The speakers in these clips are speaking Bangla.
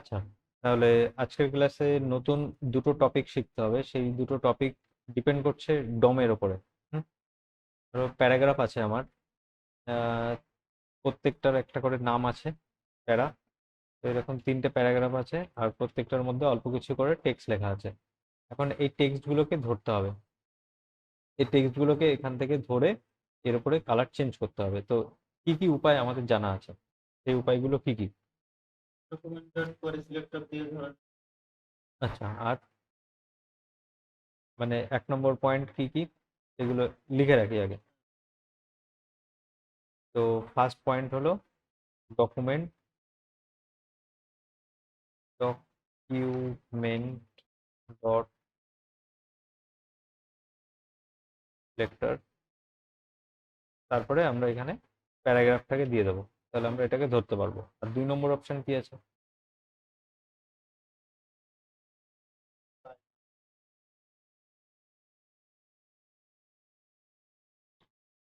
আচ্ছা, তাহলে আজকের ক্লাসে নতুন দুটো টপিক শিখতে হবে। সেই দুটো টপিক ডিপেন্ড করছে ডমের ওপরে। হুম, ধরো প্যারাগ্রাফ আছে আমার। আহ, প্রত্যেকটার একটা করে নাম আছে, প্যারা। তো এরকম তিনটে প্যারাগ্রাফ আছে আর প্রত্যেকটার মধ্যে অল্প কিছু করে টেক্সট লেখা আছে। এখন এই টেক্সটগুলোকে ধরতে হবে। এই টেক্সটগুলোকে এখান থেকে ধরে এর উপরে কালার চেঞ্জ করতে হবে। তো কি কি উপায় আমাদের জানা আছে, সেই উপায়গুলো কি কি? ডকুমেন্টেড করে সিলেক্টর দিয়ে ধরেন। আচ্ছা, আর মানে 1 নম্বর পয়েন্ট কি কি, এগুলো লিখে রাখি আগে। তো ফার্স্ট পয়েন্ট হলো ডকুমেন্ট ডকুমেন্ট ডট সিলেক্টর। তারপরে আমরা এখানে প্যারাগ্রাফটাকে দিয়ে দেবো, তাহলে আমরা এটাকে ধরতে পারবো। আর 2 নম্বর অপশন কি আছে?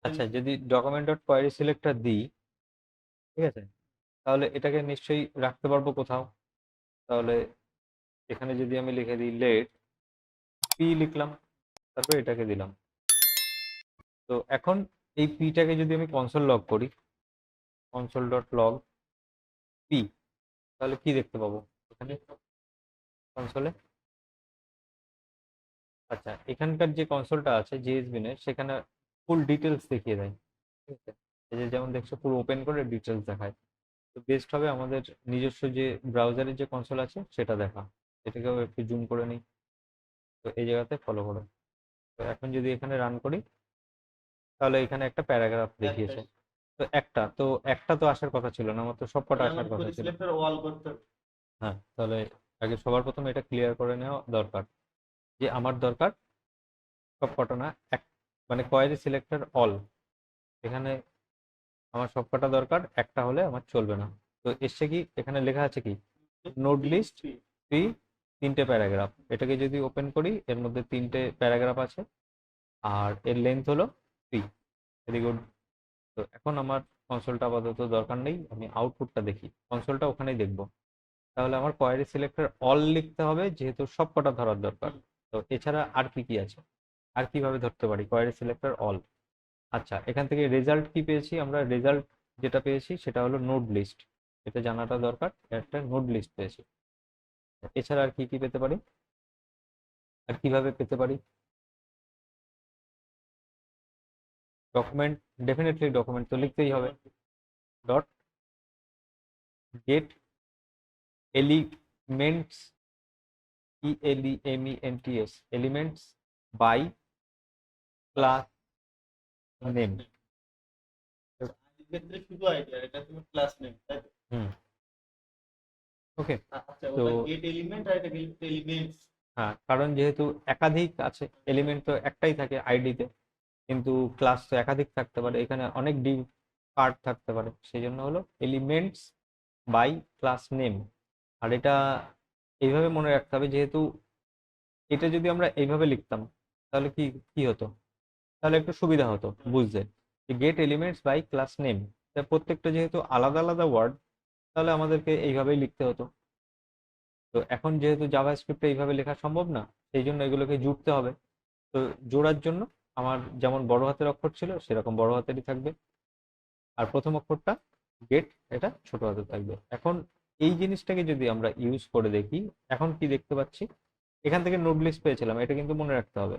আচ্ছা, যদি ডকুমেন্ট ডট কোয়ারি সিলেক্টর দিই, ঠিক আছে, তাহলে এটাকে নিশ্চয়ই রাখতে পারবো কোথাও। তাহলে এখানে যদি আমি লিখে দিই লেট পি, লিখলাম, তারপরে এটাকে দিলাম। তো এখন এই পিটাকে যদি আমি কনসোল লগ করি, কনসোল ডট লগ পি, তাহলে কি দেখতে পাবো এখানে কনসোলে? আচ্ছা, এখানকার যে কনসোলটা আছে জিএসবিনের, সেখানে ফুল ডিটেলস দেখিয়ে দেয়। ঠিক আছে, এই যে যেমন দেখছো পুরো ওপেন করে ডিটেলস দেখায়। তো বেস্ট হবে আমাদের নিজস্ব যে ব্রাউজারের যে কনসোল আছে সেটা দেখা। এটাকেও একটু জুম করে নিই। তো এই জায়গাতে ফলো করো। তো এখন যদি এখানে রান করি, তাহলে এখানে একটা প্যারাগ্রাফ দেখিয়েছে। তো একটা তো আসার কথা ছিল না, আমার তো সবকটা তাহলে আসার আমাদের কথা করে ছিল। সিলেক্টর ওয়াল করতে হবে। হ্যাঁ, তাহলে আগে সবার প্রথমে এটা ক্লিয়ার করে নেওয়া দরকার যে আমার দরকার সবকটা না, এক, মানে কোয়েরি সিলেক্টর অল। এখানে আমার সবকটা দরকার, একটা হলে আমার চলবে না। তো এসছে কি, এখানে লেখা আছে কি, নোড লিস্ট থ্রি, তিনটে প্যারাগ্রাফ। এটাকে যদি ওপেন করি, এর মধ্যে তিনটে প্যারাগ্রাফ আছে আর এর লেন্থ হলো 3। Very good. তো এখন আমার কনসোলটা আপাতত দরকার নেই, আমি আউটপুটটা দেখি, কনসোলটা ওখানেই দেখবো। তাহলে আমার কোয়েরি সিলেক্টর অল লিখতে হবে, যেহেতু সবকটা ধরার দরকার। তো এছাড়া আর কি কি আছে, আর কিভাবে ধরতে পারি কোয়েরি সিলেক্টর অল? আচ্ছা, এখান থেকে রেজাল্ট কি পেয়েছি আমরা? রেজাল্ট যেটা পেয়েছি সেটা হলো নোড লিস্ট। এটা জানাটা দরকার, একটা নোড লিস্ট পেয়েছি। এছাড়া আর কি কি পেতে পারি, আর কিভাবে পেতে পারি? ডকুমেন্ট, ডেফিনেটলি ডকুমেন্ট তো লিখতেই হবে। Dot get elements, ELEMENTS, elements by class name. এই ক্ষেত্রে শুধু আইডিয়া, এটা তুমি ক্লাস নেম, তাই তো? হুম, ওকে। আচ্ছা, তো ওটা গেট এলিমেন্ট আর এটা গেট এলিমেন্টস। হ্যাঁ, কারণ যেহেতু একাধিক আছে, এলিমেন্ট তো একটাই থাকে আইডিতে, কিন্তু ক্লাস তো একাধিক থাকতে পারে, এখানে অনেক ডি পার্ট থাকতে পারে, সেই জন্য হলো এলিমেন্টস বাই ক্লাস নেম। আর এটা এইভাবে মনে রাখতে হবে, যেহেতু এটা যদি আমরা এইভাবে লিখতাম, তাহলে কি কি হতো, তাহলে একটু সুবিধা হতো বুঝতে। Get elements by class name, প্রত্যেকটা যেহেতু আলাদা আলাদা ওয়ার্ড, তাহলে আমাদেরকে এইভাবেই লিখতে হতো। তো এখন যেহেতু জাভা স্ক্রিপ্টে এইভাবে লেখা সম্ভব না, সেই জন্য এগুলোকে জুড়তে হবে। তো জোড়ার জন্য আমার যেমন বড় হাতের অক্ষর ছিল সেরকম বড় হাতেরই থাকবে, আর প্রথম অক্ষরটা গেট, এটা ছোট হাতের থাকবে। এখন এই জিনিসটাকে যদি আমরা ইউজ করে দেখি, এখন কি দেখতে পাচ্ছি, এখান থেকে নোট লিস্ট পেয়েছিলাম, এটা কিন্তু মনে রাখতে হবে।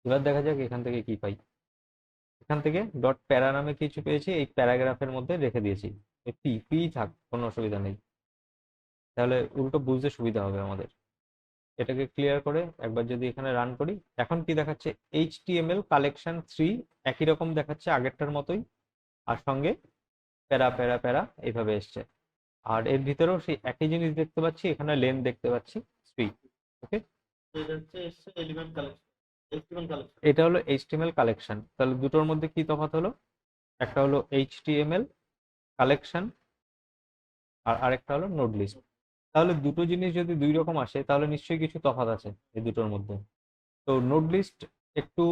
এবার দেখা যাক এখান থেকে কি পাই। এখান থেকে ডট প্যারা নামে কিছু পেয়েছি, এই প্যারাগ্রাফের মধ্যে রেখে দিয়েছি। পি পি থাক, কোনো অসুবিধা নেই, তাহলে উল্টো বুঝতে সুবিধা হবে আমাদের। এটাকে ক্লিয়ার করে একবার যদি এখানে রান করি, এখন কি দেখাচ্ছে, HTML কালেকশন 3, একই রকম দেখাচ্ছে আগেরটার মতোই, আর সঙ্গে প্যারা প্যারা প্যারা এইভাবে এসছে। আর এর ভিতরেও সেই একই জিনিস দেখতে পাচ্ছি, এখানে লেন দেখতে পাচ্ছি 3। ওকে, এটা হচ্ছে এসছে এলিমেন্ট কালেকশন, এলিমেন্ট কালেকশন। এটা হলো HTML কালেকশন। তাহলে দুটোর মধ্যে কি তফাৎ হলো? একটা হলো HTML কালেকশন আর আরেকটা হলো নোড লিস্ট। তাহলে দুটো জিনিস যদি দুই রকম আসে, তাহলে নিশ্চয়ই কিছু তফাৎ আছে এই দুটোর মধ্যে। তো নোড লিস্ট একটু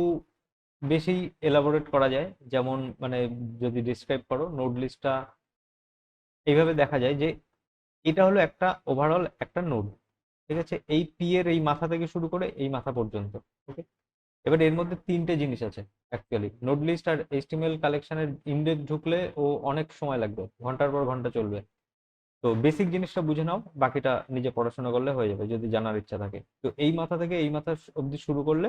বেশি এলাবোরেট করা যায়, যেমন মানে যদি ডিসক্রাইব করো, নোড লিস্টটা এইভাবে দেখা যায় যে এটা হলো একটা ওভারঅল একটা নোড, ঠিক আছে? এই পি এর এই মাথা থেকে শুরু করে এই মাথা পর্যন্ত। ওকে, এবার এর মধ্যে তিনটে জিনিস আছে অ্যাকচুয়ালি। নোড লিস্ট আর এইচটিএমএল কালেকশনের ইনডেক্স ঢুকলে ও অনেক সময় লাগবে, ঘন্টার পর ঘন্টা চলবে। তো বেসিক জিনিসটা বুঝে নাও, বাকিটা নিজে পড়াশোনা করলে হয়ে যাবে যদি জানার ইচ্ছা থাকে। তো এই মাথা থেকে এই মাথা অবধি শুরু করলে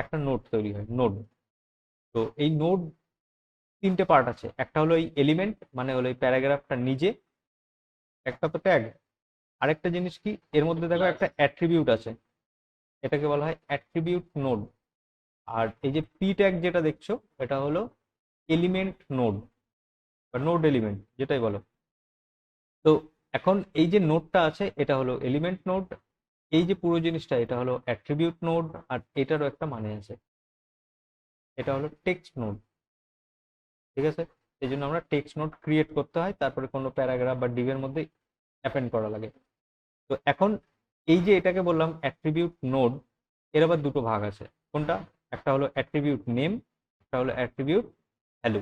একটা নোড তৈরি হয়, নোড। তো এই নোড তিনটে পার্ট আছে। একটা হলো এই এলিমেন্ট, মানে হলো এই প্যারাগ্রাফটা নিজে, একটা তো ট্যাগ, আরেকটা জিনিস কি এর মধ্যে দেখো একটা অ্যাট্রিবিউট আছে, এটাকে বলা হয় অ্যাট্রিবিউট নোড। আর এই যে পি ট্যাগ যেটা দেখছো, এটা হলো এলিমেন্ট নোড বা নোড এলিমেন্ট যেটাই বলো। তো এখন এই যে নোডটা আছে এটা হলো এলিমেন্ট নোড, এই যে পুরো জিনিসটা এটা হলো অ্যাট্রিবিউট নোড, আর এটারও একটা মানে আছে, এটা হলো টেক্সট নোড। ঠিক আছে, এই জন্য আমরা টেক্সট নোড ক্রিয়েট করতে হয়, তারপরে কোনো প্যারাগ্রাফ বা ডিভের মধ্যে অ্যাপেন্ড করা লাগে। তো এখন এই যে এটাকে বললাম অ্যাট্রিবিউট নোড, এর আবার দুটো ভাগ আছে। কোনটা? একটা হলো অ্যাট্রিবিউট নেম, একটা হলো অ্যাট্রিবিউট ভ্যালু।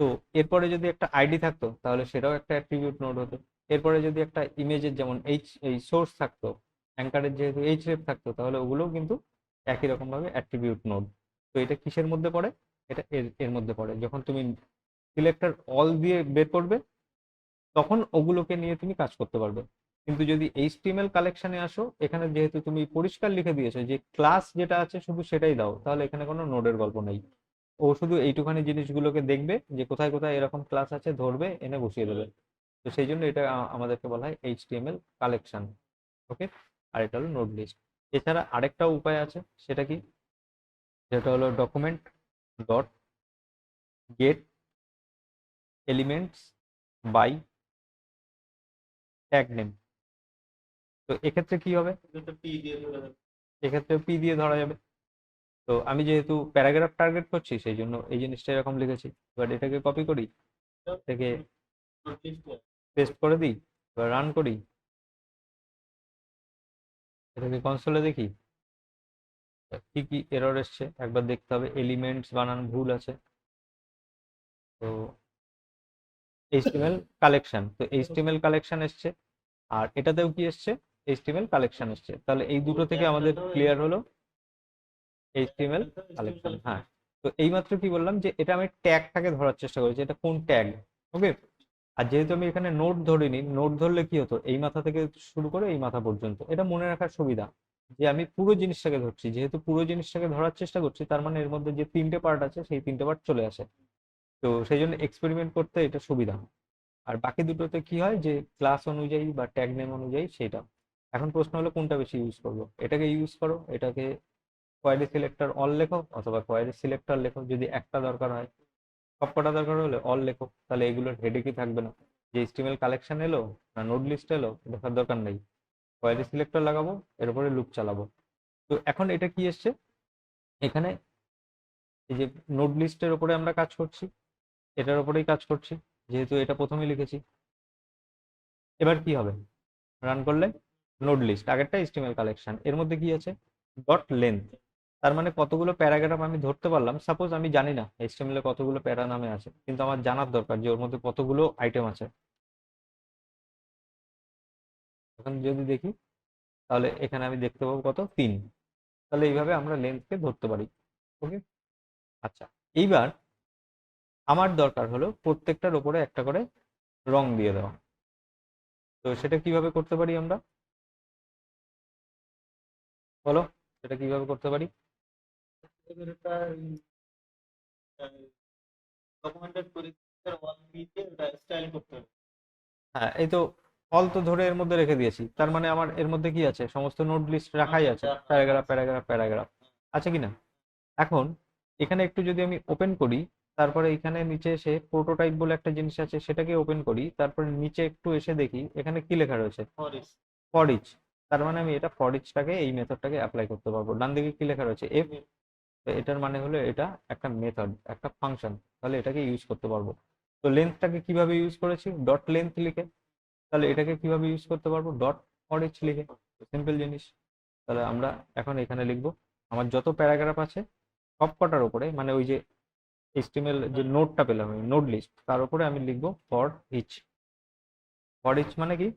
তো এরপরে যদি একটা আইডি থাকতো তাহলে সেটাও একটা অ্যাট্রিবিউট নোড হতো। এরপরে যদি একটা ইমেজের যেমন এই সোর্স থাকতো, অ্যাঙ্কারের যেহেতু এইচ রেফ থাকতো, তাহলে ওগুলোও কিন্তু একই রকম ভাবে অ্যাট্রিবিউট নোড। তো এটা কিসের মধ্যে পড়ে? এটা এর এর মধ্যে পড়ে। যখন তুমি সিলেক্টর অল দিয়ে বের করবে তখন ওগুলোকে নিয়ে তুমি কাজ করতে পারবে। কিন্তু যদি এইচটিএমএল কালেকশনে আসো, এখানে যেহেতু তুমি পরিষ্কার লিখে দিয়েছো যে ক্লাস যেটা আছে শুধু সেটাই দাও, তাহলে এখানে কোনো নোডের গল্প নেই। ও শুধু এইটুখানি জিনিসগুলোকে দেখবে যে কোথায় কোথায় এরকম ক্লাস আছে, ধরবে, এনে বসিয়ে দেবে। তো সেই জন্য এটা আমাদেরকে বলা হয় এইচটিএমএল কালেকশন। ওকে, আর এটা হলো নোড লিস্ট। এছাড়া আরেকটা উপায় আছে, সেটা কি? যেটা হলো document dot get elements by tag name. তো এক্ষেত্রে কি হবে? এটা পি দিয়ে ধরে দেবে। এক্ষেত্রে পি দিয়ে ধরা যাবে। তো আমি যেহেতু প্যারাগ্রাফ টার্গেট করছি সেই জন্য এই জিনিসটা এরকম লিখেছি। এবার এটাকে কপি করি, এটাকে পেস্ট করে দিই, এবার রান করি, এটাকে কনসোলে দেখি কি কি এরর এসছে একবার দেখতে হবে। এলিমেন্টস বানান ভুল আছে। তো এইচটিএমএল কালেকশন, তো এইচটিএমএল কালেকশন এসছে, আর এটাতেও কি এসছে? এইচটিএমএল কালেকশন এসছে। তাহলে এই দুটো থেকে আমাদের ক্লিয়ার হলো এইচটিএমএল কালেকশন। হ্যাঁ, তো এইমাত্র কি বললাম যে এটা আমি ট্যাগটাকে ধরার চেষ্টা করেছি, এটা কোন ট্যাগ। ওকে, আর যেহেতু আমি এখানে নোট ধরিনি, নোট ধরলে কি হতো, এই মাথা থেকে শুরু করে এই মাথা পর্যন্ত, এটা মনে রাখার সুবিধা যে আমি পুরো জিনিসটাকে ধরছি। যেহেতু পুরো জিনিসটাকে ধরার চেষ্টা করছি, তার মানে এর মধ্যে যে তিনটে পার্ট আছে সেই তিনটে পার্ট চলে আসে। তো সেই জন্য এক্সপেরিমেন্ট করতে এটা সুবিধা। আর বাকি দুটোতে কি হয় যে ক্লাস অনুযায়ী বা ট্যাগ নেম অনুযায়ী সেটা। এখন প্রশ্ন হলো কোনটা বেশি ইউজ করবো। এটাকে ইউজ করো, এটাকে কোয়ারি সিলেক্টর অল লেখো, অথবা কোয়ারি সিলেক্টর লেখো যদি একটা দরকার হয়। সবকটা দরকার হলে অল লেখো, তাহলে এগুলোর হেডেকই থাকবে না যে এইচটিএমএল কালেকশন এলো না নোড লিস্ট এলো, দেখার দরকার নেই। কোয়ারি সিলেক্টর লাগাবো, এর উপরে লুপ চালাবো। তো এখন এটা কি এসছে এখানে, এই যে নোড লিস্টের উপরে আমরা কাজ করছি, এটার উপরেই কাজ করছি, যেহেতু এটা প্রথমেই লিখেছি। এবার কি হবে? রান করলে নোড লিস্ট, আগেরটা এইচটিএমএল কালেকশন, এর মধ্যে কি আছে? Dot length. তার মানে কতগুলো প্যারাগ্রাফ আমি ধরতে পারলাম। সাপোজ আমি জানি না এইচটিএমএল এ কতগুলো প্যারা নামে আছে, কিন্তু আমার জানার দরকার যে ওর মধ্যে কতগুলো আইটেম আছে। এখন যদি দেখি তাহলে এখানে আমি দেখতে পাবো কত, 3। তাহলে এইভাবে আমরা লেন্থকে ধরতে পারি। ওকে, আচ্ছা, এইবার আমার দরকার হলো প্রত্যেকটার উপরে একটা করে রং দিয়ে দেওয়া। তো সেটা কিভাবে করতে পারি আমরা, বলো? সেটা কিভাবে করতে পারি? এবার এটা ডকুমেন্টেড পরীক্ষার ওয়ান দিয়ে ওটা স্টাইল করতে হবে। হ্যাঁ, এই তো অল তো ধরে এর মধ্যে রেখে দিয়েছি, তার মানে আমার এর মধ্যে কি আছে, সমস্ত নোট লিস্ট রাখাই আছে, প্যারাগ্রাফ প্যারাগ্রাফ প্যারাগ্রাফ আছে কিনা। এখন এখানে একটু যদি আমি ওপেন করি, তারপরে এখানে নিচে এসে প্রোটোটাইপ বলে একটা জিনিস আছে সেটাকে ওপেন করি, তারপরে নিচে একটু এসে দেখি এখানে কি লেখা রয়েছে, ফরিস ফর ইচ। তার মানে আমি এটা ফর ইচটাকে, এই মেথডটাকে অ্যাপ্লাই করতে পারবো। ডান দিকে কি লেখা রয়েছে, এফ। তো এটার মানে হলো এটা একটা মেথড, একটা ফাংশন, তাহলে এটাকে ইউজ করতে পারবো। তো লেন্থটাকে কিভাবে ইউজ করেছি, ডট লেন্থ লিখে। তাহলে এটাকে কিভাবে ইউজ করতে পারবো, ডট ফর ইচ লিখে। সিম্পল জিনিস। তাহলে আমরা এখন এখানে লিখবো আমার যত প্যারাগ্রাফ আছে সব কটার উপরে, মানে ওই যে এইচটিএমএল যে নোডটা পেলাম আমি, নোড লিস্ট, তার উপরে আমি লিখবো ফর ইচ। ফর ইচ মানে কি?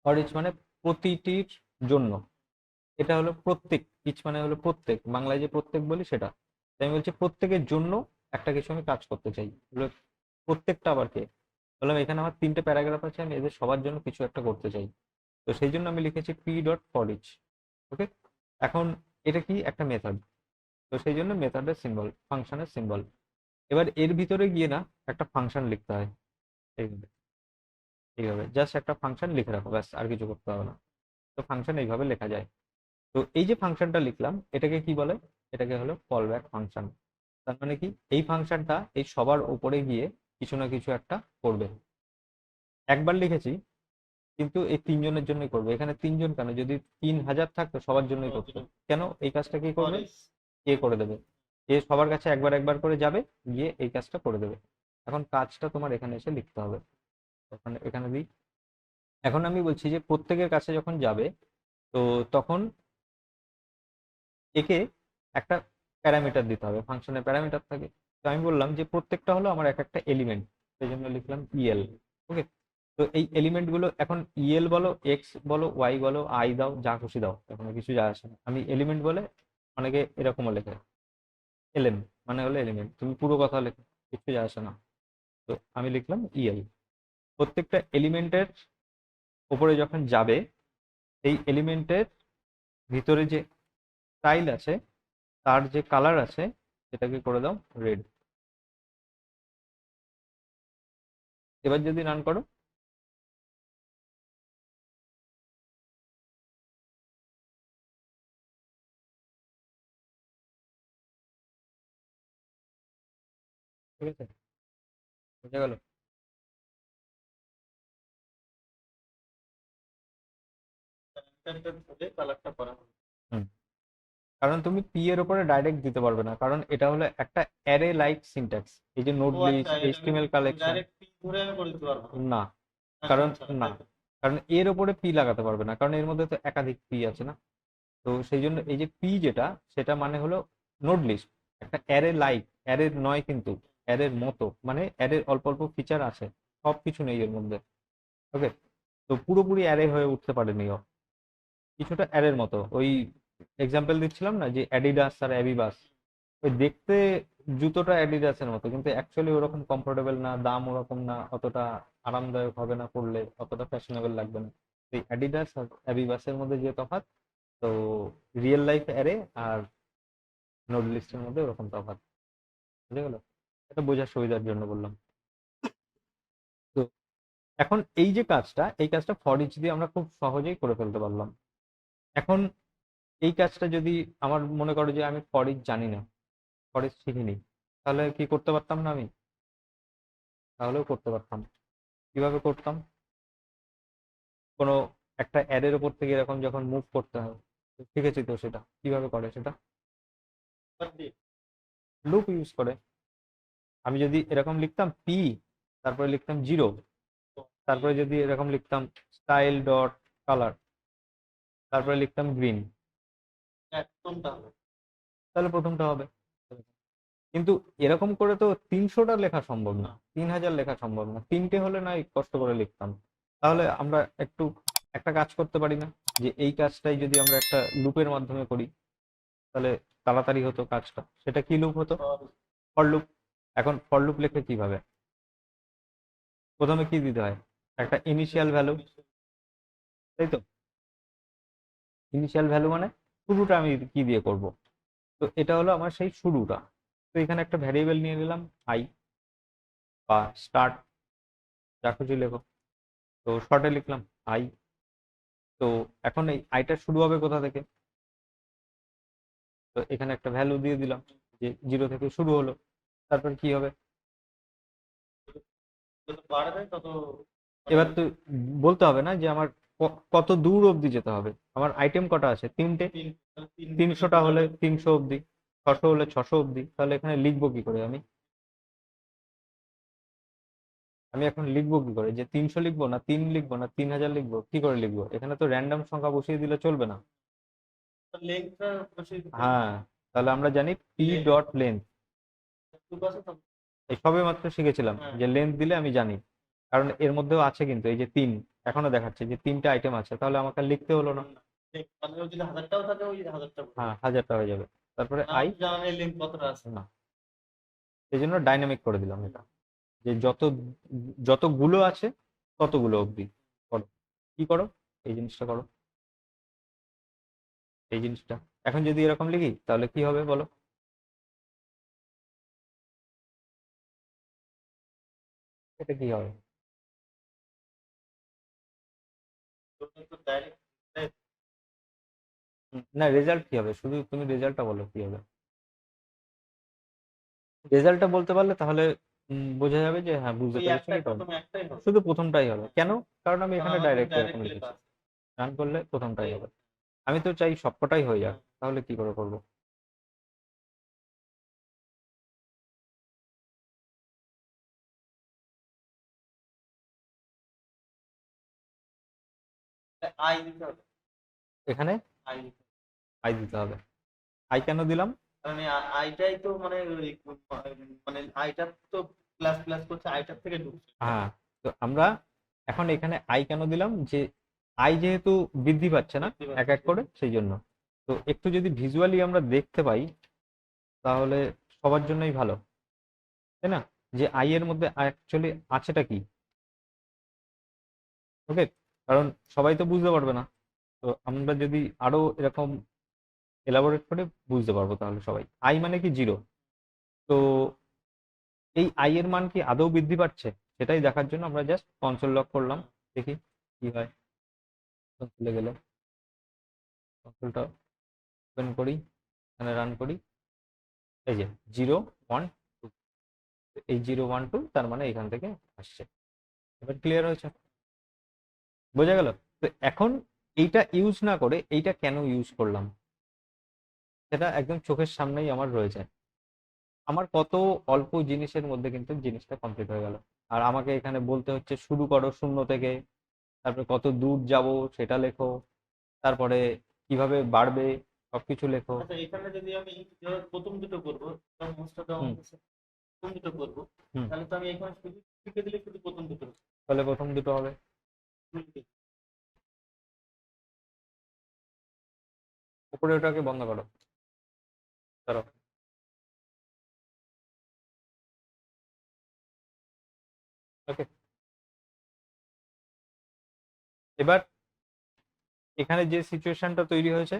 ফর ইচ মানে প্রতিটির জন্য। এটা হলো প্রত্যেক, ইচ মানে হলো প্রত্যেক, বাংলায় যে প্রত্যেক বলি সেটা। তাই আমি বলছি প্রত্যেকের জন্য একটা কিছু আমি কাজ করতে চাই। হলো প্রত্যেকটা আবার কে? বললাম এখানে আমার 3টে প্যারাগ্রাফ আছে, আমি এদের সবার জন্য কিছু একটা করতে চাই। তো সেই জন্য আমি লিখেছি পি ডট ফর ইচ। ওকে, এখন এটা কি একটা মেথড, তো সেই জন্য মেথডের সিম্বল, ফাংশনের সিম্বল। এবার এর ভিতরে গিয়ে না একটা ফাংশন লিখতে হয়। এইভাবে, এইভাবে জাস্ট একটা ফাংশন লিখে রাখো, ব্যাস, আর কিছু করতে হবে না। তো ফাংশন এইভাবে লেখা যায়। তো এই যে ফাংশনটা লিখলাম এটাকে কি বলে? এটাকে হলো কল ব্যাক ফাংশন। তার মানে কি, এই ফাংশনটা এই সবার উপরে গিয়ে কিছু না কিছু একটা করবে। একবার লিখেছি কিন্তু এই 3জনের জন্যই করবে। এখানে 3জন কেন, যদি 3000 থাকতো সবার জন্যই সবার করতো। জন্য। কেন? এই কাজটা কি ফর করবে? ইচ এ করে দেবে। এ সবার কাছে একবার একবার করে যাবে, গিয়ে এই কাজটা করে দেবে। এখন কাজটা তোমার এখানে এসে লিখতে হবে। ওখানে এখানে দিই। এখন আমি বলছি যে প্রত্যেকের কাছে যখন যাবে, তো তখন একে একটা প্যারামিটার দিতে হবে, ফাংশনের প্যারামিটার থাকে। তো আমি বললাম যে প্রত্যেকটা হলো আমার এক একটা এলিমেন্ট, সেই জন্য লিখলাম ইএল। ওকে, তো এই এলিমেন্ট গুলো এখন ইএল বলো, এক্স বলো, ওয়াই বলো, আই দাও, যা খুশি দাও, এখন কিছু যায় আসে না। আমি এলিমেন্ট বলে, অনেকে এরকমও লেখে এলএম, মানে হলো এলিমেন্ট, তুমি পুরো কথা লেখো, কিছু যায় আসে না। তো আমি লিখলাম ইএল। প্রত্যেকটা এলিমেন্টের উপরে যখন যাবে, এই এলিমেন্টের ভিতরে যে স্টাইল আছে, তার যে কালার আছে, সেটাকে করে দাও রেড। এবার যদি রান করো, ঠিক আছে, বুঝে গেল? প্যারামিটারটা ধরে কালারটা করা হবে। হুম, কারণ তুমি পি এর উপরে ডাইরেক্ট দিতে পারবে না, কারণ এটা হলো একটা অ্যারে লাইক সিনট্যাক্স। এই যে নোড ও আচ্ছা, লিস্ট, এটা আমি এইচটিএমএল কালেকশন, ডাইরেক্ট পি ধরে আমি করে দিতে পারবো না। না, কারণ ফাংশন ছাড়া, না, তাই তো? কারণ এর উপরে পি লাগাতে পারবে না, কারণ এর মধ্যে তো একাধিক পি আছে না। তো সেই জন্য এই যে পি যেটা, সেটা মানে হলো নোড লিস্ট, একটা অ্যারে লাইক, অ্যারের নয় কিন্তু অ্যারের মতো, মানে অ্যারের অল্প অল্প ফিচার আছে, সব কিছু নেই এর মধ্যে। ওকে, তো পুরোপুরি অ্যারে হয়ে উঠতে পারেনি ও, কিছুটা অ্যারের মতো। ওই এক্সাম্পল দিচ্ছিলাম না যে অ্যাডিডাস আর অ্যাবিবাস, ওই দেখতে জুতোটা অ্যাডিডাসের মতো, কিন্তু অ্যাকচুয়ালি ওরকম কমফোর্টেবল না, দাম ওরকম না, অতটা আরামদায়ক হবে না পরলে, অতটা ফ্যাশনেবল লাগবে না। এই অ্যাডিডাস আর অ্যাবিবাসের মধ্যে যে তফাৎ, তো রিয়েল লাইফ অ্যারে আর নোড লিস্টের মধ্যে ওরকম তফাৎ। বুঝে গেল? এটা বোঝার সুবিধার জন্য বললাম। তো এখন এই যে কাজটা, এই কাজটা ফর ইচ দিয়ে আমরা খুব সহজেই করে ফেলতে পারলাম। এখন এই কাজটা যদি, আমার মনে করো যে আমি ফর ইচ জানি না, ফর ইচ শিখিনি, তাহলে কি করতে পারতাম না আমি? তাহলেও করতে পারতাম। কিভাবে করতাম? কোনো একটা অ্যাডের উপর থেকে এরকম যখন মুভ করতে হয়, তো শিখেছি তো, সেটা কিভাবে করে সেটা বাদ দিয়ে লুপ ইউজ করে। আমি যদি এরকম লিখতাম পি, তারপরে লিখতাম 0, তো তারপরে যদি এরকম লিখতাম স্টাইল ডট কালার, তারপরে লিখতাম গ্রিন, কোনটা হবে? তাহলে প্রথমটা হবে। কিন্তু এরকম করে তো 300টা লেখা সম্ভব না, না, 3000 লেখা সম্ভব না, 3টে হলে না কষ্ট করে লিখতাম। তাহলে আমরা একটু একটা কাজ করতে পারি না, যে এই কাজটাই যদি আমরা একটা লুপের মাধ্যমে করি, তাহলে তাড়াতাড়ি হতো কাজটা। সেটা কি লুপ হতো? For for loop. এখন ফর লুপ লেখে কিভাবে? প্রথমে কি দিতে হয়? একটা ইনিশিয়াল ভ্যালু, তাই তো? ইনিশিয়াল ভ্যালু মানে শুরুটা আমি কি দিয়ে করব? তো এটা হলো আমার সেই শুরুটা। তো এখানে একটা ভ্যারিয়েবল নিয়ে নিলাম আই বা স্টার্ট, যা খুশি লেখো। তো শর্টে লিখলাম আই। তো এখন এই আইটা শুরু হবে কোথা থেকে? তো এখানে একটা ভ্যালু দিয়ে দিলাম যে 0 থেকে শুরু হলো। তারপর কি হবে? যত বাড়বে তত মানে এবার তো বলতে হবে না যে আমার কত দূর অবধি যেতে হবে। আমার আইটেম কটা আছে? 3টে। তিন তিন 300টা হলে 300 অবধি, 600 হলে 600 অবধি। তাহলে এখানে লিখবো কি করে আমি? আমি এখন লিখবো কি করে, যে 300 লিখবো না 3 লিখবো না 3000 লিখবো, কি করে লিখবো? এখানে তো র্যান্ডম সংখ্যা বসিয়ে দিলে চলবে না। লেন্থটা বসিয়ে দিতে হবে। হ্যাঁ, তাহলে আমরা জানি পি ডট লেন্থ, টুকু আছে তো? এই সবে মাত্র শিখেছিলাম হ্যাঁ, যে লেন্থ দিলে আমি জানি। কারণ এর মধ্যেও আছে কিন্তু এই যে 3 এখনো দেখাচ্ছে যে 3টা আইটেম আছে, তাহলে আমাকে আর লিখতে হলো না। মানে ওর যদি 1000টাও থাকে ওই 1000টা হ্যাঁ 1000টা হয়ে যাবে। তারপরে আই, আমার তো জানা নেই লিঙ্ক কতটা আছে। না এই জন্য ডাইনামিক করে দিলাম এটা, যে যতগুলো আছে ততগুলো অবধি করো। কি করো? এই জিনিসটা করো, এই জিনিসটা। এখন যদি এরকম লিখি তাহলে কি হবে বলো? এটা কি হবে? তোর তো ডাইরেক্ট না রেজাল্ট কি হবে, শুধু তুমি রেজাল্টটা বলো কি হবে। রেজাল্টটা বলতে পারলে তাহলে বোঝা যাবে যে হ্যাঁ বুঝতে ওই পেরেছি একটাই এটা হবে। প্রথমে একটাই হবে। শুধু প্রথমটাই হবে কেন? কারণ আমি কারণ এখানে আমার ডাইরেক্ট এরকম ডাইরেক্ট লেখা লিখেছি। আছে। রান করলে প্রথমটাই হবে। আমি তো চাই সবকটাই হয়ে যাক, তাহলে কি করে করবো? আই দিতে হবে। এখানে আই দিতে হবে। আই দিতে হবে। আই কেন দিলাম? কারণ এই আইটাই তো মানে মানে আইটা তো প্লাস প্লাস করছে আইটার থেকে ঢুকছে। হ্যাঁ, তো আমরা এখন এখানে আই কেন দিলাম, যে আই যেহেতু বৃদ্ধি পাচ্ছে না দেখতে এক পাচ্ছি এক করে, সেই জন্য। তো একটু যদি ভিজুয়ালি আমরা দেখতে পাই তাহলে সবার জন্যই ভালো, তাই না? যে আই এর মধ্যে অ্যাকচুয়ালি আছেটা কি। ওকে, কারণ সবাই তো বুঝতে পারবে না। তো আমরা যদি আরো এরকম এলাবোরেট করে বুঝতে পারবো তাহলে সবাই। আই মানে কি 0। তো এই আই এর মান কি আদৌ বৃদ্ধি পাচ্ছে সেটাই দেখার জন্য আমরা জাস্ট কনসোল লক করলাম, দেখি কি হয়। কনসোলে গেলে কনসোলটা ওপেন করি, এখানে রান করি, এই যে 0 1 2, এই 0 1 2 তার মানে এখান থেকে আসছে। এবার ক্লিয়ার হয়েছে, বোঝা গেল? তো এখন এইটা ইউজ না করে এইটা কেন ইউজ করলাম সেটা একদম চোখের সামনেই আমার রয়েছে। আমার কত অল্প জিনিসের মধ্যে কিন্তু জিনিসটা কমপ্লিট হয়ে গেল। আর আমাকে এখানে বলতে হচ্ছে শুরু করো 0 থেকে, তারপরে কত দূর যাব সেটা লেখো, তারপরে কিভাবে বাড়বে সবকিছু লেখো। আচ্ছা এখানে যদি আমি ধরো প্রথম দুটো করবো, মোস্ট অফ হুম প্রথম দুটো করবো, হুম তাহলে তো আমি এখানে শুধু লিখে দিলে শুধু প্রথম দুটো তাহলে প্রথম দুটো হবে। লিখে উপরে ওটাকে বন্ধ করো, ধরো। ওকে, এবার এখানে যে সিচুয়েশনটা তৈরি হয়েছে,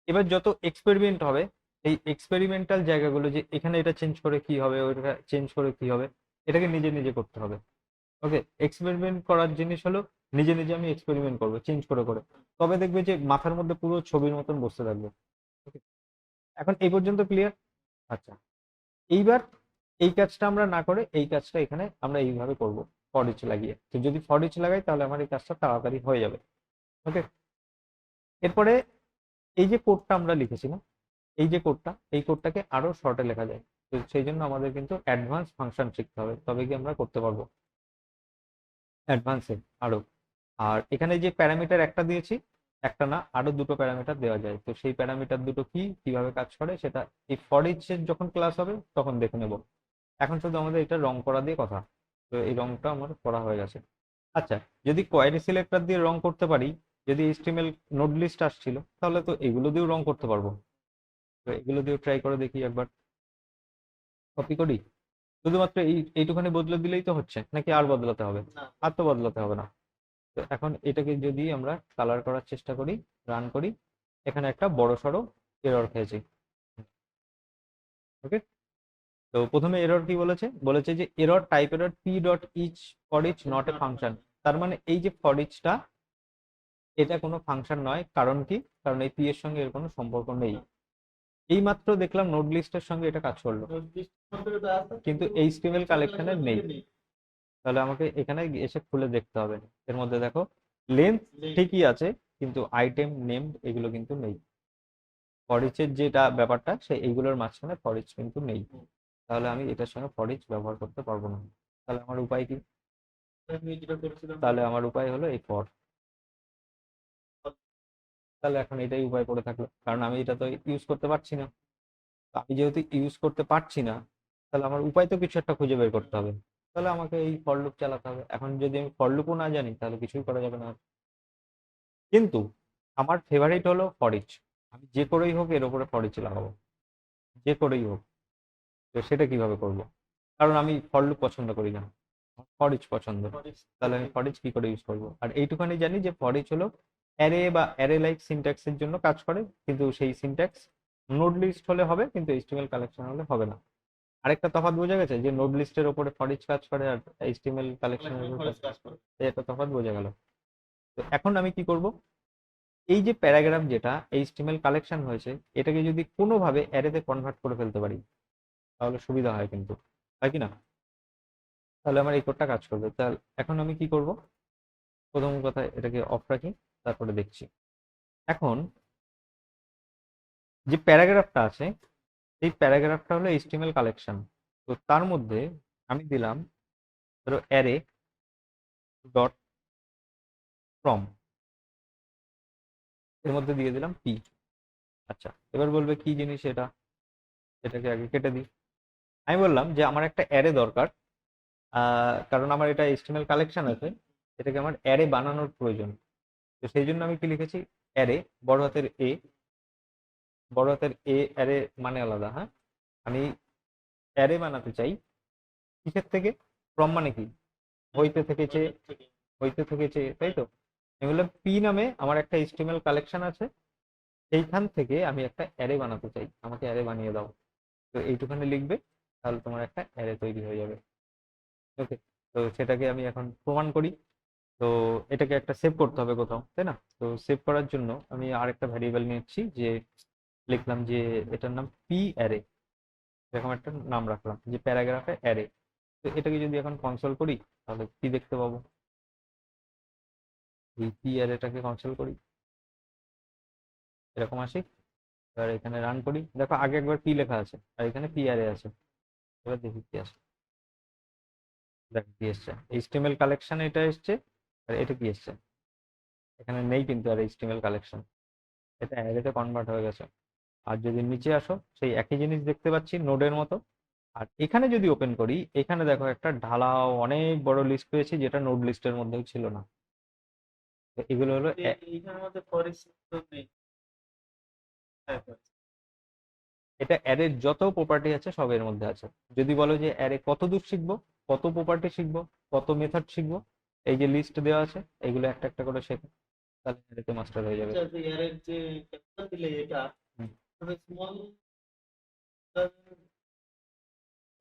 এবার যত এক্সপেরিমেন্ট হবে এই এক্সপেরিমেন্টাল জায়গাগুলো, যে এখানে এটা চেঞ্জ করে কি হবে, ওইটা চেঞ্জ করে কি হবে, এটাকে নিজে নিজে করতে হবে। ওকে, এক্সপেরিমেন্ট করার জিনিস হলো নিজে নিজে আমি এক্সপেরিমেন্ট করবো চেঞ্জ করে করে, তবে দেখবে যে মাথার মধ্যে পুরো ছবির মতন বসতে থাকবে। ওকে, এখন এই পর্যন্ত ক্লিয়ার? আচ্ছা, এইবার এই কাজটা আমরা না করে এই কাজটা এখানে আমরা এইভাবে করব, ফর ইচ লাগিয়ে। তো যদি ফর ইচ লাগাই তাহলে আমার এই কাজটা তাড়াতাড়ি হয়ে যাবে। ওকে, এরপরে এই যে কোডটা আমরা লিখেছি না, এই যে কোডটা, এই কোডটাকে আরো শর্টে লেখা যায়। তো সেই জন্য আমাদের কিন্তু অ্যাডভান্স ফাংশন শিখতে হবে, তবে কি আমরা করতে পারবো অ্যাডভান্সে আরো। আর এখানে যে প্যারামিটার একটা দিয়েছি, একটা না আরো দুটো প্যারামিটার দেওয়া যায়। তো সেই প্যারামিটার দুটো কি কিভাবে কাজ করে সেটা এই ফর ইচ এর যখন ক্লাস হবে তখন দেখে নেব। এখন শুধু আমাদের এটা রং করা দিয়ে কথা। তো এই রংটা আমার করা হয়ে গেছে। আচ্ছা, যদি কোয়ারি সিলেক্টর দিয়ে রং করতে পারি, যদি এইচটিএমএল নোড লিস্ট আসছিল তাহলে তো এগুলো দিয়েও রং করতে পারবো। তো এগুলো দিয়েও ট্রাই করে দেখি একবার। কপি করি, শুধুমাত্র এইটুখানি বদলে দিলেই তো হচ্ছে, নাকি আর বদলাতে হবে? না আর তো বদলাতে হবে না। তো এখন এটাকে যদি আমরা কালার করার চেষ্টা করি, রান করি, এখানে একটা বড় সড়ো এরর খেয়েছি। ওকে, তো প্রথমে এরর কি বলেছে, বলেছে যে error type error P dot each for each not a function. তার মানে এই যে ফর ইচটা, এটা কোনো ফাংশন নয়। কারণ কি? কারণ এই পি এর সঙ্গে এর কোনো সম্পর্ক নেই। এই মাত্র দেখলাম নোড লিস্টের সঙ্গে এটা কাজ করলো, কিন্তু এইচটিএমএল কালেকশনের নেই। তাহলে আমাকে এখানে এসে খুলে দেখতে হবে। এর মধ্যে দেখো লেন্থ ঠিকই আছে, কিন্তু আইটেম নেম এগুলো কিন্তু নেই। ফরিচের যেটা ব্যাপারটা সে এইগুলোর মাঝখানে ফরিচ কিন্তু নেই। তাহলে আমি এটার সঙ্গে ফরিচ ব্যবহার করতে পারবো না। তাহলে আমার উপায় কি? আমি যেটা করেছিলাম তাহলে আমার উপায় হলো এই ফর। তাহলে এখন এটাই উপায় পড়ে থাকলো, কারণ আমি এটা তো ইউজ করতে পারছি না। তো আমি যেহেতু ইউজ করতে পারছি না, তাহলে আমার উপায় তো কিছু একটা খুঁজে বের করতে হবে। তাহলে আমাকে এই ফর লুপ চালাতে হবে। এখন যদি আমি ফর লুপও না জানি তাহলে কিছুই করা যাবে না। কিন্তু আমার ফেভারিট হলো ফর ইচ। আমি যে করেই হোক এর উপরে ফর ইচ লাগাবো, যে করেই হোক। তো সেটা কিভাবে করব? কারণ আমি ফর লুপ পছন্দ করি না, ফর ইচ পছন্দ। তাহলে আমি ফর ইচ কি করে ইউজ করবো? আর এইটুখানি জানি যে ফর ইচ হলো অ্যারে বা অ্যারে লাইক সিনট্যাক্সের জন্য কাজ করে, কিন্তু সেই সিনট্যাক্স নোড লিস্ট হলে হবে, কিন্তু এইচটিএমএল কালেকশন হলে হবে না। আরেকটা তফাৎ বোঝা গেছে যে নোড লিস্টের ওপরে ফর ইচ কাজ করে আর এইচটিএমএল কালেকশনের উপর কাজ করে। এই একটা তফাৎ বোঝা গেল। তো এখন আমি কি করব? এই যে প্যারাগ্রাফ যেটা এইচটিএমএল কালেকশন হয়েছে, এটাকে যদি কোনোভাবে অ্যারেতে কনভার্ট করে ফেলতে পারি তাহলে সুবিধা হয়, কিন্তু হয় কি না? তাহলে আমার এই কোডটা কাজ করবে। তাহলে এখন আমি কি করব? প্রথম কথা এটাকে অফ রাখি, তারপরে দেখছি। এখন যে প্যারাগ্রাফটা আছে এই প্যারাগ্রাফটা হলো এইচটিএমএল কালেকশন। তো তার মধ্যে আমি দিলাম ধরো অ্যারে ডট ফ্রম, এর মধ্যে দিয়ে দিলাম পি। আচ্ছা, এবার বলবে কি জিনিস এটা, এটাকে আগে কেটে দিই। আমি বললাম যে আমার একটা অ্যারে দরকার, কারণ আমার এটা এইচটিএমএল কালেকশন আছে, এটাকে আমার অ্যারে বানানোর প্রয়োজন। তো সেই জন্য আমি কি লিখেছি, অ্যারে বড় হাতের এ, বড় হাতের এ অ্যারে মানে আলাদা, হ্যাঁ। আমি অ্যারে বানাতে চাই কিসের থেকে? ফ্রম মানে কি? হইতে থেকেছে, হইতে থেকেছে, তাই তো। আমি বললাম পি নামে আমার একটা এইচটিএমএল কালেকশন আছে, সেইখান থেকে আমি একটা অ্যারে বানাতে চাই, আমাকে অ্যারে বানিয়ে দাও। তো এইটুখানে লিখবে, তাহলে তোমার একটা অ্যারে তৈরি হয়ে যাবে। ওকে, তো সেটাকে আমি এখন প্রমাণ করি। তো এটাকে একটা সেভ করতে হবে কোথাও, তাই না? তো সেভ করার জন্য আমি আরেকটা ভ্যারিয়েবল নিচ্ছি, যে লিখলাম যে এটার নাম পি অ্যারে, এরকম একটা নাম রাখলাম যে প্যারাগ্রাফে অ্যারে। তো এটাকে যদি এখন কনসোল করি তাহলে কি দেখতে পাবো? এই পি অ্যারেটাকে কনসোল করি, এরকম আসি। এবার এখানে রান করি, দেখো আগে একবার পি লেখা আছে আর এখানে পি অ্যারে আছে। এবার দেখি কি আসে। দেখো কি এসছে, এইচটিএমএল কালেকশন এটা এসছে। আর এটা কি এসছে? এখানে নেই কিন্তু আর এইচটিএমএল কালেকশন, এটা অ্যারেতে কনভার্ট হয়ে গেছে। আর যদি নিচে আসো সেই একই জিনিস দেখতে পাচ্ছি নোডের মতো। আর এখানে যদি ওপেন করি, এখানে দেখো একটা ঢালাও অনেক বড় লিস্ট পেয়েছি, যেটা নোড লিস্টের মধ্যেও ছিল না। তো এগুলো হলো এইখানের মধ্যে ফরেস্ট তো নেই। হ্যাঁ, এটা অ্যারের যত প্রপার্টি আছে সব এর মধ্যে আছে। যদি বলো যে অ্যারে কত দূর শিখবো, কত প্রপার্টি শিখবো, কত মেথড শিখবো, এই যে লিস্ট দেওয়া আছে এগুলো একটা একটা করে শেখো, তাহলে অ্যারেতে মাস্টার হয়ে যাবে। আচ্ছা, যে এর যে ক্যাপ্চার দিলে এটা হুম। স্মল,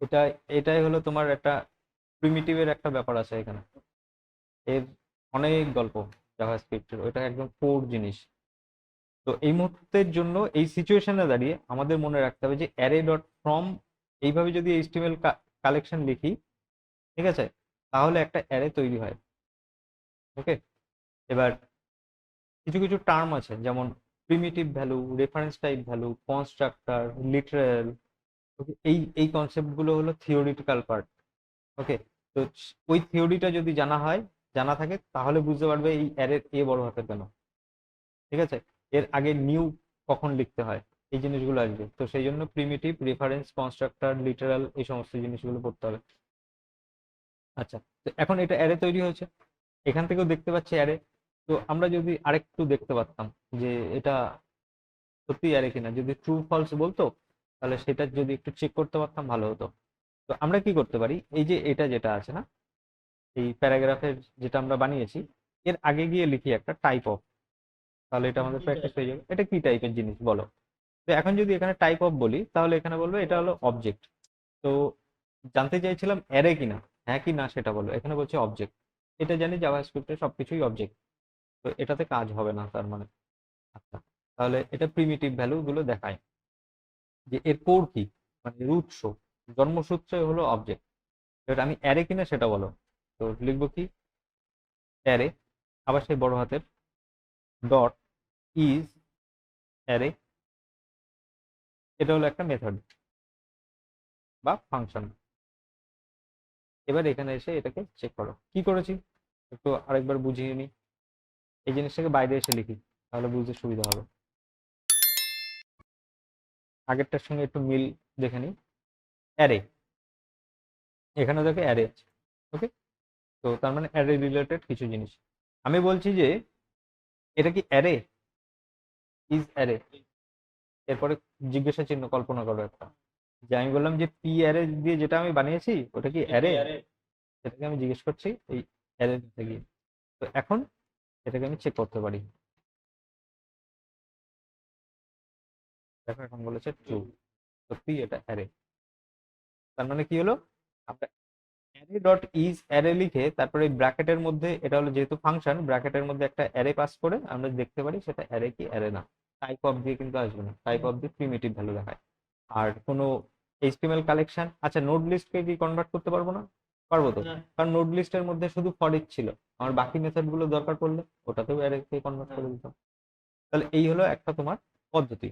এটা এটাই হলো তোমার একটা প্রিমিটিভের একটা ব্যাপার আছে এখানে। এর অনেক গল্প জাভাস্ক্রিপ্টের, ওইটা একদম কোর জিনিস। তো এই মুহূর্তের জন্য এই সিচুয়েশনে দাঁড়িয়ে আমাদের মনে রাখতে হবে যে অ্যারে ডট ফ্রম এইভাবে যদি এইচটিএমএল কালেকশন লিখি, ঠিক আছে, তাহলে একটা অ্যারে তৈরি হয়। ওকে, এবার কিছু কিছু টার্ম আছে যেমন primitive value, reference type value, constructor, literal. Okay, এই এই কনসেপ্ট গুলো হলো থিওরিটিক্যাল পার্ট। ওকে, তো ওই থিওরিটা যদি জানা হয়, জানা থাকে, তাহলে বুঝতে পারবে এই অ্যারের এ বড় হাতের কেন। ঠিক আছে, এর আগে নিউ কখন লিখতে হয়, এই জিনিসগুলো আসবে। তো সেই জন্য প্রিমিটিভ, রেফারেন্স, কনস্ট্রাক্টর, লিটারাল, এই সমস্ত জিনিসগুলো পড়তে হবে। আচ্ছা, তো এখন এটা অ্যারে তৈরি হয়েছে, এখান থেকেও দেখতে পাচ্ছি অ্যারে। তো আমরা যদি আরেকটু দেখতে পারতাম যে এটা সত্যি অ্যারে কিনা, যদি ট্রু ফলস বলতো তাহলে সেটা যদি একটু চেক করতে পারতাম ভালো হতো। তো আমরা কি করতে পারি, এই যে এটা যেটা আছে না, এই প্যারাগ্রাফের যেটা আমরা বানিয়েছি, এর আগে গিয়ে লিখি একটা টাইপ অফ, তাহলে এটা আমাদের প্র্যাকটিস হয়ে যাবে। এটা কি টাইপের জিনিস বলো? তো এখন যদি এখানে টাইপ অফ বলি তাহলে এখানে বলবে এটা হলো অবজেক্ট। তো জানতে চাইছিলাম অ্যারে কিনা, হ্যাঁ কি না সেটা বলো। এখানে বলছে অবজেক্ট, এটা জানি জাভাস্ক্রিপ্টে সবকিছুই অবজেক্ট, তো এটাতে কাজ হবে না তার মানে। আচ্ছা, তাহলে এটা প্রিমিটিভ ভ্যালু গুলো দেখায় যে এর কোর কি, মানে এর উৎস, জন্মসূত্রে হলো অবজেক্ট। এবার আমি অ্যারে কিনা সেটা বলো। তো লিখবো কি, অ্যারে, আবার সেই বড় হাতের ডট ইজ অ্যারে, এটা হলো একটা মেথড বা ফাংশন। এবার এখানে এসে এটাকে চেক করো কি করেছি, একটু আরেকবার বুঝিয়ে নিই। এই জিনিসটাকে বাইরে এসে লিখি, তাহলে বুঝতে সুবিধা হবে। আগেরটার সঙ্গে একটু মিল দেখে নিই। অ্যারে, এখানে দেখো অ্যারে আছে। ওকে, তো তার মানে অ্যারে রিলেটেড কিছু জিনিস আমি বলছি যে এটা কি অ্যারে, ইজ অ্যারে, এরপরে জিজ্ঞাসা চিহ্ন কল্পনা করো একটা, যে আমি বললাম যে পি অ্যারে দিয়ে যেটা আমি বানিয়েছি ওটা কি অ্যারে, সেটাকে আমি জিজ্ঞেস করছি এই অ্যারে গিয়ে। তো এখন এটাকে আমি চেক করতে পারি, দেখো এখন বলেছে ট্রু, সত্যি এটা অ্যারে। তার মানে কি হলো, আমরা অ্যারে ডট ইজ অ্যারে লিখে তারপরে ব্র্যাকেটের মধ্যে, এটা হলো যেহেতু ফাংশন, ব্র্যাকেটের মধ্যে একটা অ্যারে পাস করে আমরা দেখতে পারি সেটা অ্যারে কি অ্যারে না। টাইপ অফ দিয়ে কিন্তু আসবে না, টাইপ অফ দিয়ে প্রিমিটিভ ভ্যালু দেখায়। আর কোনো এইচটিএমএল কালেকশন, আচ্ছা নোড লিস্টকে কি কনভার্ট করতে পারবো না? পারবো তো, কারণ নোড লিস্টের মধ্যে শুধু ফর ইচ ছিল, আমার বাকি মেথড গুলো দরকার পড়লে ওটাতেও অ্যারে কে কনভার্ট করে দিতাম। তাহলে এই হলো একটা তোমার পদ্ধতি।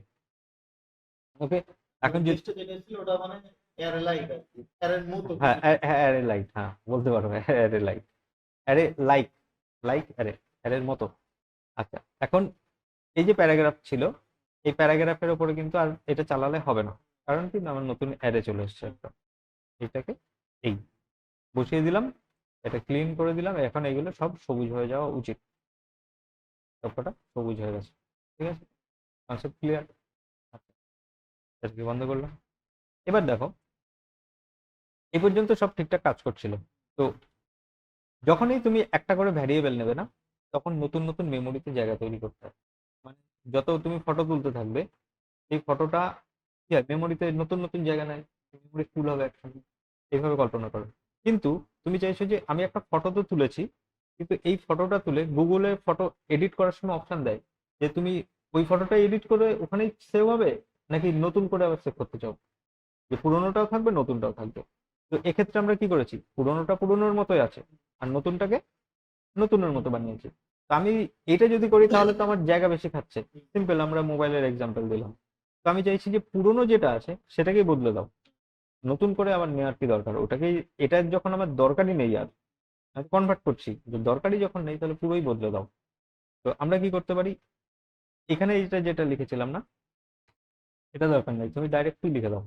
ওকে, এখন যদি যেটা ছিল ওটা মানে অ্যারে লাইক আর কি, অ্যারের মতো হ্যাঁ অ্যারে লাইট, হ্যাঁ বলতে পারো array light, array like, like array, অ্যারের মতো। আচ্ছা, এখন এই যে প্যারাগ্রাফ ছিল, এই প্যারাগ্রাফের উপরে কিন্তু আর এটা চালালে হবে না, কারণ কি না, আমার নতুন অ্যারে চলে এসেছে একটা, এটাকে এই বসিয়ে দিলাম, এটা ক্লিন করে দিলাম, এখন এগুলো সব সবুজ হয়ে যাওয়া উচিত, সবকটা সবুজ হয়ে গেছে। ঠিক আছে, কনসেপ্ট ক্লিয়ার। আচ্ছা, এটাকে বন্ধ করলাম। এবার দেখো এই পর্যন্ত সব ঠিকঠাক কাজ করছিল। তো যখনই তুমি একটা করে ভ্যারিয়েবল নেবে না, তখন নতুন নতুন মেমোরিতে জায়গা তৈরি করতে হয়। মানে যত তুমি ফটো তুলতে থাকবে, এই ফটোটা কি হয়, মেমোরিতে নতুন নতুন জায়গা নেয়, মেমোরি ফুল হবে একসঙ্গে, এইভাবে কল্পনা করো। কিন্তু তুমি চাইছো যে আমি একটা ফটো তো তুলেছি, কিন্তু এই ফটোটা তুলে গুগলে ফটো এডিট করার সময় অপশন দেয় যে তুমি ওই ফটোটা এডিট করে ওখানেই সেভ হবে, নাকি নতুন করে আবার সেভ করতে চাও, যে পুরোনোটাও থাকবে নতুনটাও থাকবে। তো এক্ষেত্রে আমরা কি করেছি, পুরোনোটা পুরোনোর মতোই আছে আর নতুনটাকে নতুনের মতো বানিয়েছি। তো আমি এটা যদি করি তাহলে তো আমার জায়গা বেশি খাচ্ছে। সিম্পল, আমরা মোবাইলের এক্সাম্পল দিলাম। তো আমি চাইছি যে পুরোনো যেটা আছে সেটাকেই বদলে দাও, নতুন করে আবার নেওয়ার কি দরকার ওটাকেই, এটা যখন আমার দরকারই নেই আর, আমি কনভার্ট করছি, যে দরকারই যখন নেই তাহলে পুরোই বদলে দাও। তো আমরা কি করতে পারি, এখানে এটা যেটা লিখেছিলাম না, এটা দরকার নেই, তুমি ডাইরেক্ট পি লিখে দাও।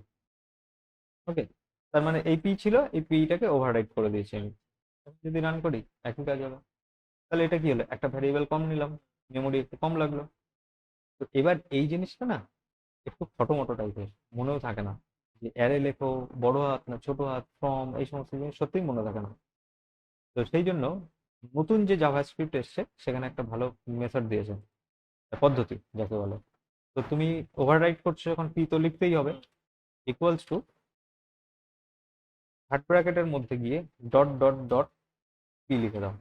ওকে, তার মানে এই পি ছিল, এই পিটাকে ওভাররাইট করে দিয়েছি আমি। এখন যদি রান করি একই কাজ হবে। তাহলে এটা কি হলো, একটা ভ্যারিয়েবল কম নিলাম, মেমোরি একটু কম লাগলো। তো এবার এই জিনিসটা না একটু ফটোমটো টাইপের, মনেও থাকে না যে অ্যারে লেখো বড় হাত না ছোট হাত, ফর্ম, এই সমস্ত জিনিস সত্যিই মনে থাকে না। তো সেই জন্য নতুন যে জাভাস্ক্রিপ্ট এসছে সেখানে একটা ভালো মেথড দিয়েছে, পদ্ধতি যাকে বলে। তো তুমি ওভাররাইট করছো যখন, পি তো লিখতেই হবে, ইকুয়ালস টু থার্ড ব্র্যাকেটের মধ্যে গিয়ে ডট ডট ডট পি লিখে দাও,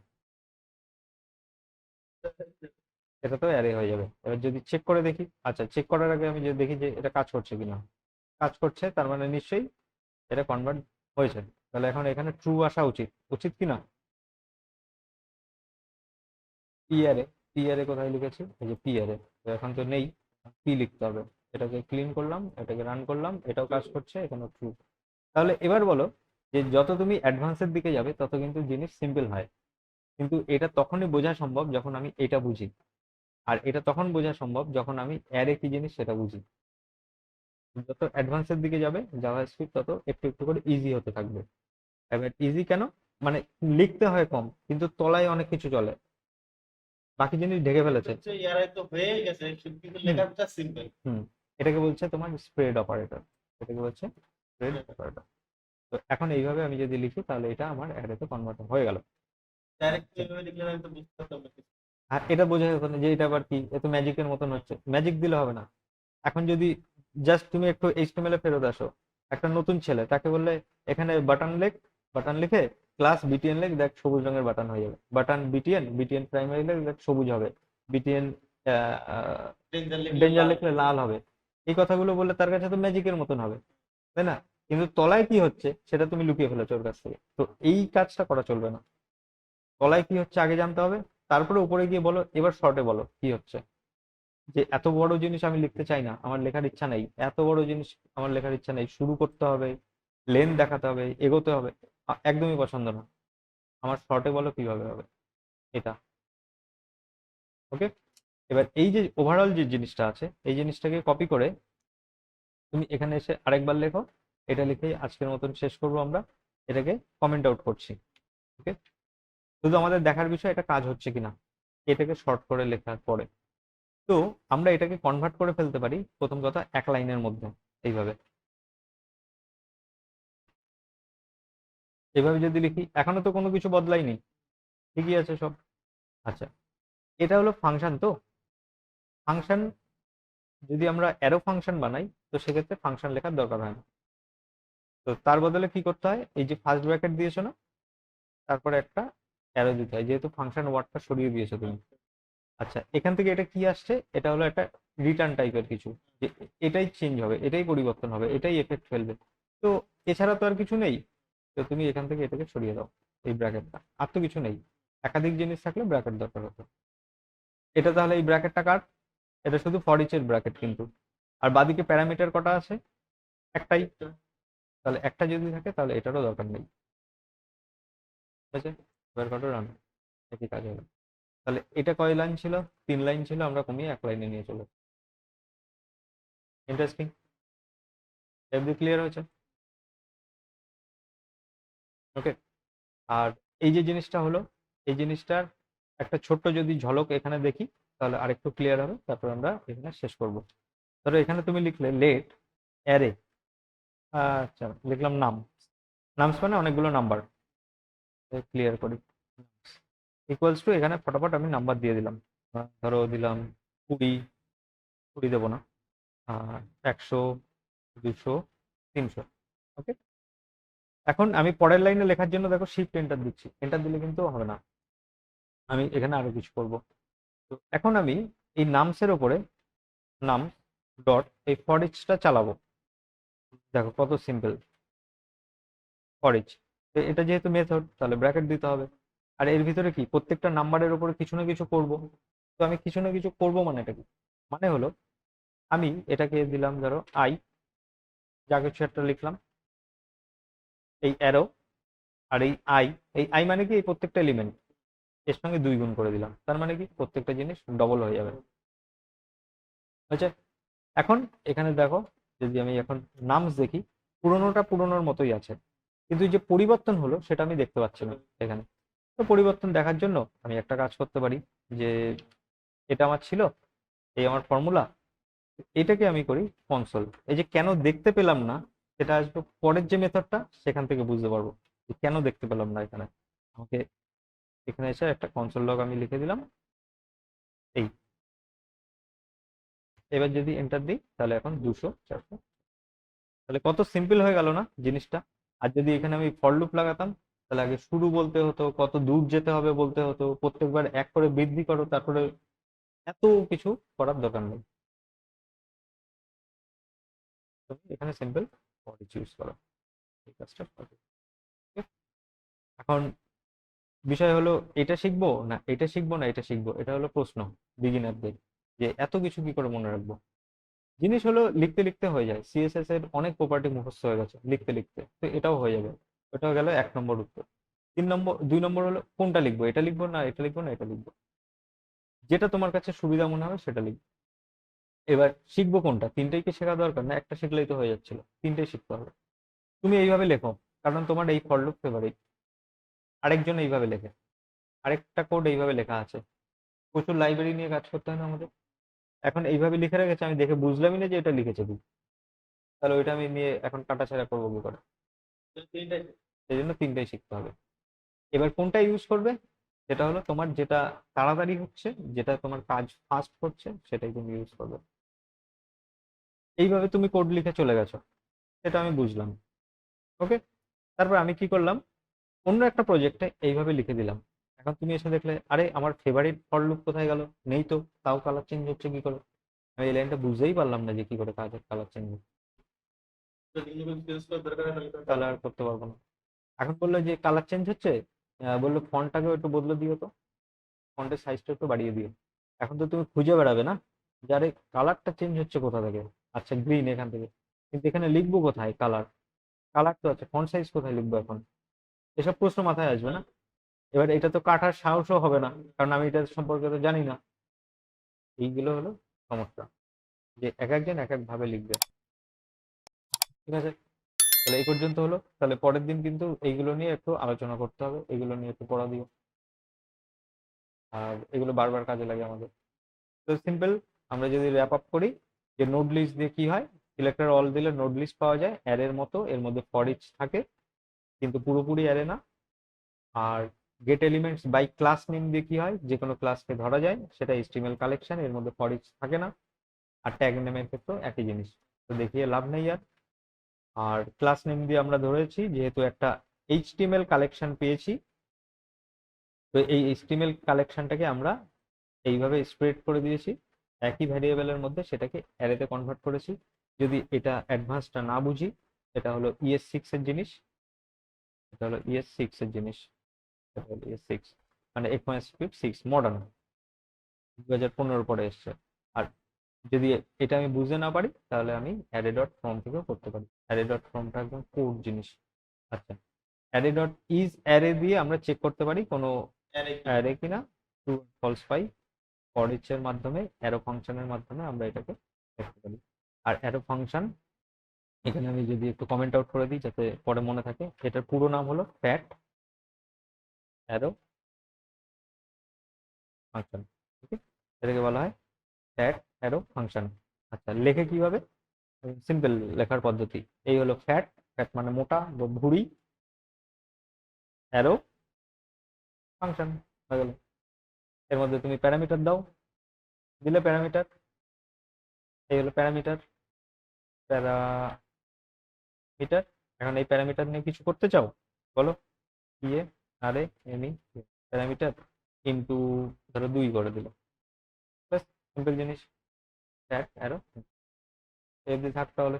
এটা তো অ্যারে হয়ে যাবে। এবার যদি চেক করে দেখি, আচ্ছা চেক করার আগে আমি যদি দেখি যে এটা কাজ করছে কিনা, কাজ করছে, তার মানে নিশ্চয়ই এটা কনভার্ট হয়েছে। তাহলে এখন এখানে ট্রু আসা উচিত, উচিত কিনা, পি অ্যারে, পি অ্যারে কোথায় লিখেছি, এই যে পি অ্যারে, এখন তো নেই, পি লিখতে হবে। এটাকে ক্লিন করলাম, এটাকে রান করলাম, এটাও কাজ করছে, এখানে ট্রু। তাহলে এবার বলো যে যত তুমি অ্যাডভান্সের দিকে যাবে তত কিন্তু জিনিস সিম্পল হয়, কিন্তু এটা তখনই বোঝা সম্ভব যখন আমি এটা বুঝি, আর এটা তখন বোঝা সম্ভব যখন আমি অ্যারে কি জিনিস সেটা বুঝি। যত অ্যাডভান্সের দিকে যাবে জাভাস্ক্রিপ্ট তত একটু একটু করে ইজি হতে থাকবে। এবার ইজি কেন, মানে লিখতে হয় কম কিন্তু তলায় অনেক কিছু চলে, বাকি জিনিস ঢেকে ফেলেছে। হচ্ছে এআই তো হয়ে গেছে, কিন্তু হুম লেখাটা সিম্পল। হুম, এটাকে বলছে তোমার স্প্রেড অপারেটর, এটাকে বলছে স্প্রেড অপারেটর। তো এখন এইভাবে আমি যদি লিখি তাহলে এটা আমার অ্যারেতে কনভার্ট হয়ে গেল। ডাইরেক্ট আচ্ছা, এভাবে লিখলে আমি তো বুঝতে পারতাম না কিছু। আর এটা বোঝা যেত না যে এটা আবার কি, এ তো ম্যাজিকের মতন হচ্ছে, ম্যাজিক দিলে হবে না। এখন যদি জাস্ট তুমি একটু এইচটিএমএল এ ফেরত আসো, একটা নতুন ছেলে তাকে বললে এখানে বাটন লেখ, বাটন লিখে ক্লাস বিটিএন লেখ, দেখ সবুজ রঙের বাটন হয়ে যাবে, বাটন বিটিএন, বিটিএন প্রাইমারি লেখ, দেখ সবুজ হবে, বিটিএন ডেঞ্জার লিখলে ডেঞ্জার লাল। লিখলে লাল হবে। এই কথাগুলো বললে তার কাছে তো ম্যাজিকের মতন হবে, তাই না? কিন্তু তলায় কি হচ্ছে সেটা তুমি লুকিয়ে ফেলেছো ওর কাছ থেকে, তো এই কাজটা করা চলবে না। তলায় কি হচ্ছে আগে জানতে হবে, তারপরে উপরে গিয়ে বলো, এবার শর্টে বলো কি হচ্ছে। যে এত বড় জিনিস আমি লিখতে চাই না, আমার লেখার ইচ্ছা নেই, এত বড় জিনিস আমার লেখার ইচ্ছা নেই, শুরু করতে হবে, লেন দেখাতে হবে, এগোতে হবে, একদমই পছন্দ না। আমার শর্টে বলো কিভাবে হবে এটা। ওকে, এবার এই যে ওভারঅল যে জিনিসটা আছে এই জিনিসটাকে কপি করে তুমি এখানে এসে আরেকবার লেখো। এটা লিখেই আজকের মতন শেষ করবো আমরা, এটাকে কমেন্ট আউট করছি। ওকে, শুধু আমাদের দেখার বিষয় এটা কাজ হচ্ছে কিনা এটাকে শর্ট করে লেখার পরে। তো আমরা এটাকে কনভার্ট করে ফেলতে পারি প্রথম কথা এক লাইনের মধ্যে এইভাবে। এভাবে যদি লিখি এখনো তো কোনো কিছু বদলাইনি, ঠিকই আছে সব। আচ্ছা, এটা হলো ফাংশন। তো ফাংশন যদি আমরা অ্যারো ফাংশন বানাই তো সেক্ষেত্রে ফাংশন লেখার দরকার হয় না। তো তার বদলে কি করতে হয়, এই যে ফার্স্ট ব্র্যাকেট দিয়েছো না, তারপরে একটা অ্যারো দিতে হয়, যেহেতু ফাংশন ওয়ার্ডটা সরিয়ে দিয়েছো তুমি। আচ্ছা, এখান থেকে এটা কি আসছে, এটা হলো একটা রিটার্ন টাইপের কিছু, যে এটাই চেঞ্জ হবে, এটাই পরিবর্তন হবে, এটাই এফেক্ট ফেলবে। তো এছাড়া তো আর কিছু নেই। তো তুমি এখান থেকে এটাকে সরিয়ে দাও, এই ব্র্যাকেটটা, আর তো কিছু নেই। একাধিক জিনিস থাকলে ব্র্যাকেট দরকার হতো। এটা তাহলে এই ব্র্যাকেটটা কার, এটা শুধু ফর ইচ এর ব্র্যাকেট কিন্তু। আর বাদিকে প্যারামিটার কটা আছে, একটাই। তাহলে একটা যদি থাকে তাহলে এটারও দরকার নেই। ঠিক আছে, এবার কত রান, একই কাজ হলো। তাহলে এটা কয় লাইন ছিল, 3 লাইন ছিল, আমরা কমিয়ে এক লাইনে নিয়ে চলো। ইন্টারেস্টিং, এফবি ক্লিয়ার হয়েছে? ওকে। আর এই যে জিনিসটা হলো, এই জিনিসটার একটা ছোট্ট যদি ঝলক এখানে দেখি তাহলে আরেকটু ক্লিয়ার হবে, তারপর আমরা এখানে শেষ করব। ধরো এখানে তুমি লিখলে লেট অ্যারে, আচ্ছা লিখলাম নাম, নামস মানে অনেকগুলো নাম্বার, ক্লিয়ার করি। ইকুয়ালস টু, এখানে ফটাফট আমি নাম্বার দিয়ে দিলাম। ধরো দিলাম 20, 20 দেবো না, 100, 200, 300। ওকে, এখন আমি পরের লাইনে লেখার জন্য দেখো শিফট এন্টার দিচ্ছি, এন্টার দিলে কিন্তু হবে না, আমি এখানে আরো কিছু করব। তো এখন আমি এই নামসের ওপরে নাম ডট এই ফর ইচটা চালাবো। দেখো কত সিম্পল, ফর ইচ। এটা যেহেতু মেথড তাহলে ব্র্যাকেট দিতে হবে। আর এর ভিতরে কি প্রত্যেকটা নাম্বারের উপরে কিছু না কিছু করব। তো আমি কিছু না কিছু করব মানে এটা কি, মানে হলো আমি এটাকে দিলাম ধরো আই, যা কিছু একটা লিখলাম, এই অ্যারো, আর এই আই মানে কি এই প্রত্যেকটা এলিমেন্ট এর সঙ্গে 2 গুণ করে দিলাম, তার মানে কি প্রত্যেকটা জিনিস ডবল হয়ে যাবে। হয়েছে? এখন এখানে দেখো, যদি আমি এখন নামস দেখি, পুরোনোটা পুরোনোর মতোই আছে, কিন্তু এই যে পরিবর্তন হলো সেটা আমি দেখতে পাচ্ছি না এখানে। তো পরিবর্তন দেখার জন্য আমি একটা কাজ করতে পারি, যে এটা আমার ছিল, এই আমার ফর্মুলা, এটাকে আমি করি কনসোল। এই যে কেন দেখতে পেলাম না সেটা আসবে পরের যে মেথডটা, সেখান থেকে বুঝতে পারবো যে কেন দেখতে পেলাম না এখানে। আমাকে এখানে এসে একটা কনসোল লগ আমি লিখে দিলাম, এই। এবার যদি এন্টার দিই তাহলে এখন 200, 400, তাহলে কত সিম্পল হয়ে গেল না জিনিসটা। আর যদি এখানে আমি ফর লুপ লাগাতাম, তাহলে আগে শুরু বলতে হতো, কত দূর যেতে হবে বলতে হতো, প্রত্যেকবার এক করে বৃদ্ধি করো, তারপরে এত কিছু করার দরকার নেই। তুমি এখানে সিম্পল ফর ইচ ইউজ করো, এই কাজটা করো। Okay? এখন বিষয় হলো এটা শিখবো না এটা শিখবো না এটা শিখবো, এটা হলো প্রশ্ন বিগিনারদের, যে এত কিছু কি করে মনে রাখবো। জিনিস হলো লিখতে লিখতে হয়ে যায়, সিএসএস এর অনেক প্রপার্টি মুখস্থ হয়ে গেছে লিখতে লিখতে, তো এটাও হয়ে যাবে। ওটাও গেল 1 নম্বর উত্তর। 3 নম্বর, 2 নম্বর হলো কোনটা লিখবো, এটা লিখবো না এটা লিখবো না এটা লিখবো, যেটা তোমার কাছে সুবিধা মনে হবে সেটা লিখবো। এবার শিখবো কোনটা, তিনটেই কি শেখা দরকার, না একটা শিখলেই তো হয়ে যাচ্ছিল, তিনটেই শিখতে হবে। তুমি এইভাবে লেখো, কারণ তোমার এই ফর লুপ ফেভারিট। আরেকজন এইভাবে লেখে, আরেকটা কোড এইভাবে লেখা আছে, প্রচুর লাইব্রেরি নিয়ে কাজ করতে হয় না আমাদের। এখন এইভাবে লিখে রেখেছে, আমি দেখে বুঝলামই না যে এটা লিখেছে কি, তাহলে ওইটা আমি নিয়ে এখন কাটাছেড়া করবো কি করে। সেই জন্য তিনটাই শিখতে হবে। এবার কোনটা ইউজ করবে, সেটা হলো তোমার যেটা তাড়াতাড়ি হচ্ছে, যেটা তোমার কাজ ফাস্ট করছে সেটাই তুমি ইউজ করবে। এইভাবে তুমি কোড লিখে চলে গেছো, সেটা আমি বুঝলাম। ওকে, তারপর আমি কি করলাম, অন্য একটা প্রজেক্টে এইভাবে লিখে দিলাম। এখন তুমি এসে দেখলে আরে আমার ফেভারিট ফর লুপ কোথায় গেল, নেই তো, তাও কালার চেঞ্জ হচ্ছে কি করে। আমি এই লাইনটা বুঝতেই পারলাম না যে কি করে কালার চেঞ্জ হচ্ছে, তাহলে আর করতে পারবো না। এখন বললো যে কালার চেঞ্জ হচ্ছে, বললো ফন্টটাকেও একটু বদলে দিও, তো ফন্টের সাইজটা একটু বাড়িয়ে দিও। এখন তো তুমি খুঁজে বেড়াবে না, যারে কালারটা চেঞ্জ হচ্ছে কোথা থেকে, আচ্ছা গ্রিন এখান থেকে, কিন্তু এখানে লিখবো কোথায় কালার, কালার তো আছে, ফন্ট সাইজ কোথায় লিখবো এখন, এসব প্রশ্ন মাথায় আসবে না। এবার এটা তো কাটার সাহসও হবে না, কারণ আমি এটা সম্পর্কে তো জানি না। এইগুলো হলো সমস্যা, যে এক একজন এক এক ভাবে লিখবে। ঠিক আছে, তাহলে এই পর্যন্ত হলো। তাহলে পরের দিন কিন্তু এইগুলো নিয়ে একটু আলোচনা করতে হবে, এগুলো নিয়ে একটু পড়া দিও, আর এগুলো বারবার কাজে লাগে আমাদের। তো সিম্পল, আমরা যদি র্যাপ আপ করি, যে নোড লিস্ট দিয়ে কি হয়, সিলেক্টর অল দিলে নোড লিস্ট পাওয়া যায় অ্যারের মতো, এর মধ্যে ফর ইচ থাকে কিন্তু পুরোপুরি অ্যারে না। আর get elements by class name দিয়ে কি হয়, যে কোনো ক্লাসকে ধরা যায়, সেটা এইচটিএমএল কালেকশন, এর মধ্যে ফর ইচ থাকে না। আর ট্যাগ নেমের ক্ষেত্রেও একই জিনিস, তো দেখিয়ে লাভ নেই আর। আর ক্লাস নেম দিয়ে আমরা ধরেছি যেহেতু একটা এইচটিএমএল কালেকশন পেয়েছি, তো এই এইচটিএমএল কালেকশনটাকে আমরা এইভাবে স্প্রেড করে দিয়েছি একই ভ্যারিয়েবলের মধ্যে, সেটাকে অ্যারেতে কনভার্ট করেছি। যদি এটা অ্যাডভান্সটা না বুঝি, এটা হলো ES6 এর জিনিস, এটা হলো ES6 এর জিনিস, এটা হলো ES6 মানে ECMAScript 6 মডার্ন, 2015 পরে এসছে। আর যদি এটা আমি বুঝতে না পারি, তাহলে আমি অ্যারে ডট ফ্রম থেকেও করতে পারি। অ্যারে ডট ফ্রমটা একদম কোড জিনিস। আচ্ছা, অ্যারে ডট ইজ অ্যারে দিয়ে আমরা চেক করতে পারি কোনো অ্যারে কিনা, ট্রু ফলস পাই। ফর ইচ এর মাধ্যমে, অ্যারো ফাংশনের মাধ্যমে আমরা এটাকে দেখতে পারি। আর অ্যারো ফাংশন, এখানে আমি যদি একটু কমেন্ট আউট করে দিই যাতে পরে মনে থাকে, এটার পুরো নাম হলো ফ্যাট অ্যারো ফাংশন। ঠিক আছে, এটাকে বলা হয় ফ্যাট অ্যারো ফাংশন। আচ্ছা, লেখে কিভাবে? সিম্পল লেখার পদ্ধতি এই হলো, ফ্যাট, ফ্যাট মানে মোটা বা ভুঁড়ি, অ্যারো ফাংশন হয়ে গেল। এর মধ্যে তুমি প্যারামিটার দাও, দিলে প্যারামিটার, এই হলো প্যারামিটার, প্যারামিটার। এখন এই প্যারামিটার নিয়ে কিছু করতে চাও, বলো, দিয়ে আরে এমই প্যারামিটার ইনটু ধরো 2 করে দিল, বাস সিম্পল জিনিস, ফ্যাট অ্যারো, এফ দিয়ে থাক তাহলে।